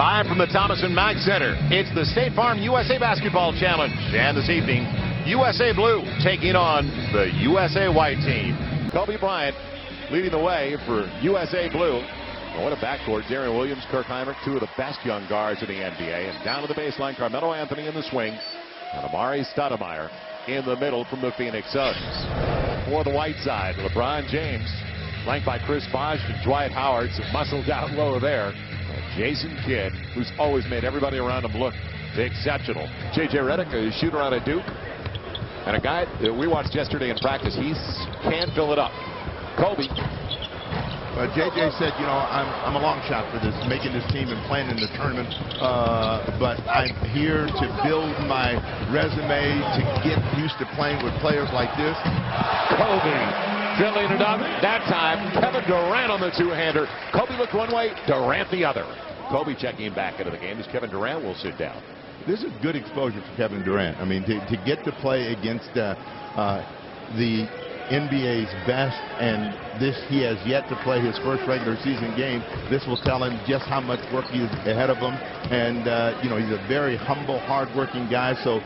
Live from the Thomas and Mack Center, it's the State Farm USA Basketball Challenge. And this evening, USA Blue taking on the USA White team. Kobe Bryant leading the way for USA Blue. Oh, what a backcourt. Darren Williams, Kirk Hinrich, two of the best young guards in the NBA. And down to the baseline, Carmelo Anthony in the swing. And Amari Stoudemire in the middle from the Phoenix Suns. For the white side, LeBron James, flanked by Chris Bosh and Dwight Howard, some muscle down low there. Jason Kidd, who's always made everybody around him look exceptional. J.J. Redick, a shooter out of Duke, and a guy that we watched yesterday in practice. He can fill it up. Kobe. J.J. said, you know, I'm a long shot for this, making this team and playing in the tournament, but I'm here to build my resume, to get used to playing with players like this. Kobe filling it up. That time, Kevin Durant on the two-hander. Kobe looked one way, Durant the other. Kobe checking back into the game as Kevin Durant will sit down. This is good exposure for Kevin Durant. I mean, to get to play against the NBA's best, and he has yet to play his first regular season game. This will tell him just how much work he is ahead of him. And, you know, he's a very humble, hard-working guy, so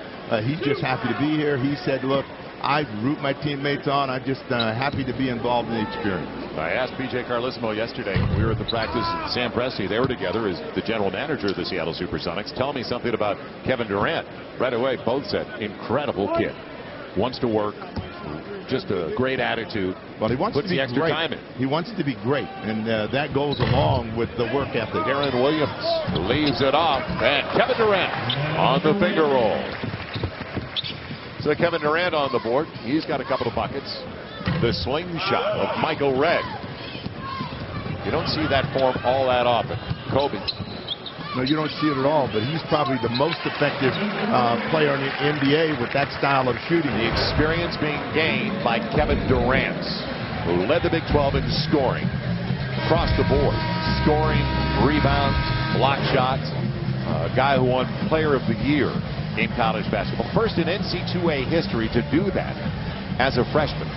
he's just happy to be here. He said, look, I root my teammates on. I'm just happy to be involved in the experience. I asked P.J. Carlesimo yesterday. We were at the practice. Sam Presti, they were together as the general manager of the Seattle Supersonics. Tell me something about Kevin Durant. Right away, both said, incredible kid. Wants to work. Just a great attitude. Well, he wants to be extra great. Time in. He wants to be great, and that goes along with the work ethic. Darren Williams leaves it off, and Kevin Durant on the finger roll. So Kevin Durant on the board. He's got a couple of buckets. The slingshot of Michael Redd. You don't see that form all that often. Kobe. No, you don't see it at all, but he's probably the most effective player in the NBA with that style of shooting. The experience being gained by Kevin Durant, who led the Big 12 in scoring across the board. Scoring, rebounds, block shots. A guy who won Player of the Year in college basketball. First in NC2A history to do that as a freshman.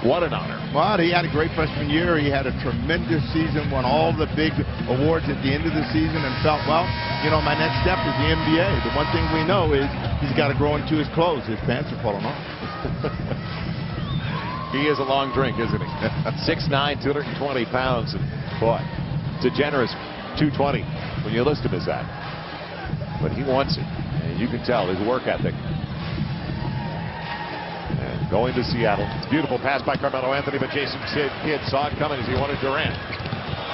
What an honor. Well, he had a great freshman year. He had a tremendous season, won all the big awards at the end of the season, and felt, well, you know, my next step is the NBA. The one thing we know is he's got to grow into his clothes. His pants are falling off. He is a long drink, isn't he? 6'9", 220 pounds. And boy, it's a generous 220 when you list him as that. But he wants it. And you can tell his work ethic. And going to Seattle. Beautiful pass by Carmelo Anthony, but Jason Kidd saw it coming as he wanted Durant.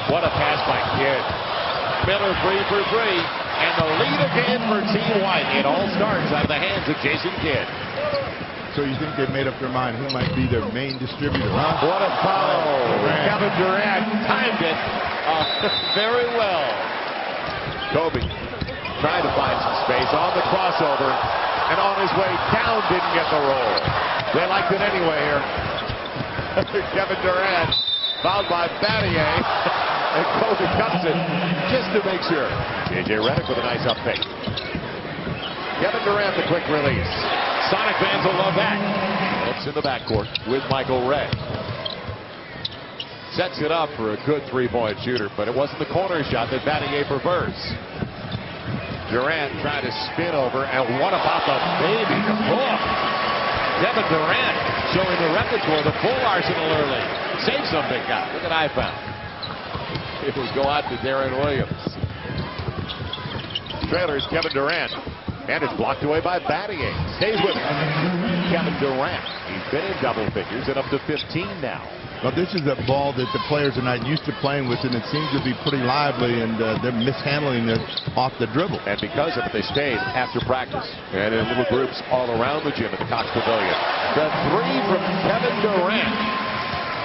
What a pass by Kidd. Miller 3 for 3. And the lead again for Team White. It all starts out of the hands of Jason Kidd. So you think they've made up their mind who might be their main distributor, huh? What a foul. Kevin Durant timed it very well. Kobe trying to find some space on the crossover, and on his way down didn't get the roll. They liked it anyway here. Kevin Durant fouled by Battier, and Kobe cuts it just to make sure. J.J. Redick with a nice up fake. Kevin Durant, the quick release. Sonic fans will love that. Looks in the backcourt with Michael Redd. Sets it up for a good three-point shooter, but it wasn't the corner shot that Battier prefers. Durant trying to spin over, and what about the baby? Oh. Kevin Durant showing the repertoire, the full arsenal early. Save some big guy. Look at I found. It will go out to Darren Williams. Trailers Kevin Durant, and it's blocked away by Battier. Stays with him. Kevin Durant. He's been in double figures and up to 15 now. Well, this is a ball that the players are not used to playing with, and it seems to be pretty lively, and they're mishandling it off the dribble. And because of it, they stayed after practice and in little groups all around the gym at the Cox Pavilion. The three from Kevin Durant.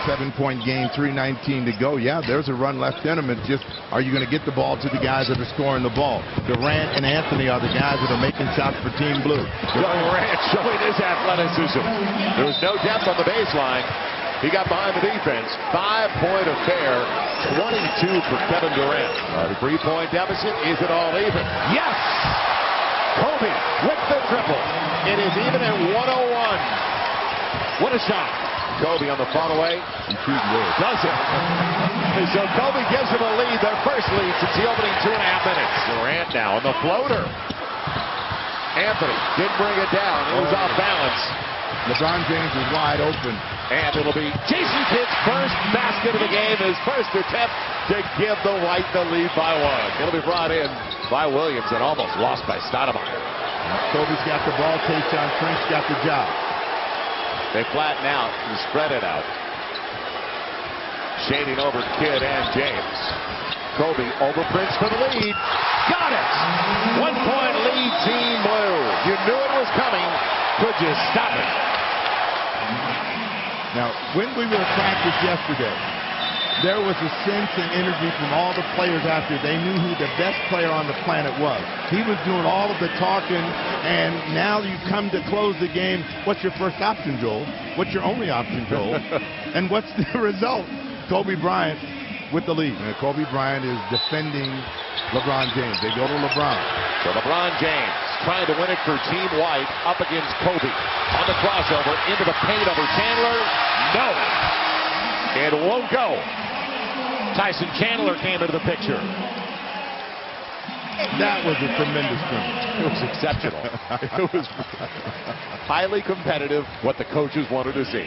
7-point game, 3:19 to go. Yeah, there's a run left in them. It's just, are you going to get the ball to the guys that are scoring the ball? Durant and Anthony are the guys that are making shots for Team Blue. Durant showing his athleticism. There was no depth on the baseline. He got behind the defense. 5-point affair. 22 for Kevin Durant. The 3-point deficit. Is it all even? Yes! Kobe with the triple. It is even at 101. What a shot. Kobe on the fall away. Does it. So Kobe gives him a lead, their first lead since the opening 2.5 minutes. Durant now on the floater. Anthony didn't bring it down. It was off balance. LeBron James is wide open. And it'll be Jason Kidd's first basket of the game, his first attempt to give the White the lead by 1. It'll be brought in by Williams and almost lost by Stoudemire. Kobe's got the ball. Tayshaun Prince got the job. They flatten out and spread it out. Shading over Kidd and James. Kobe over Prince for the lead. Got it! 1-point lead, Team Blue. You knew it was coming. Could you stop it? Now, when we were at practice yesterday, there was a sense and energy from all the players out there. They knew who the best player on the planet was. He was doing all of the talking, and now you come to close the game. What's your first option, Joel? What's your only option, Joel? And what's the result? Kobe Bryant with the lead. And Kobe Bryant is defending LeBron James. They go to LeBron. So LeBron James trying to win it for Team White up against Kobe. On the crossover, into the paint over Chandler. No. It won't go. Tyson Chandler came into the picture. That was a tremendous scrimmage. It was exceptional. It was highly competitive, what the coaches wanted to see.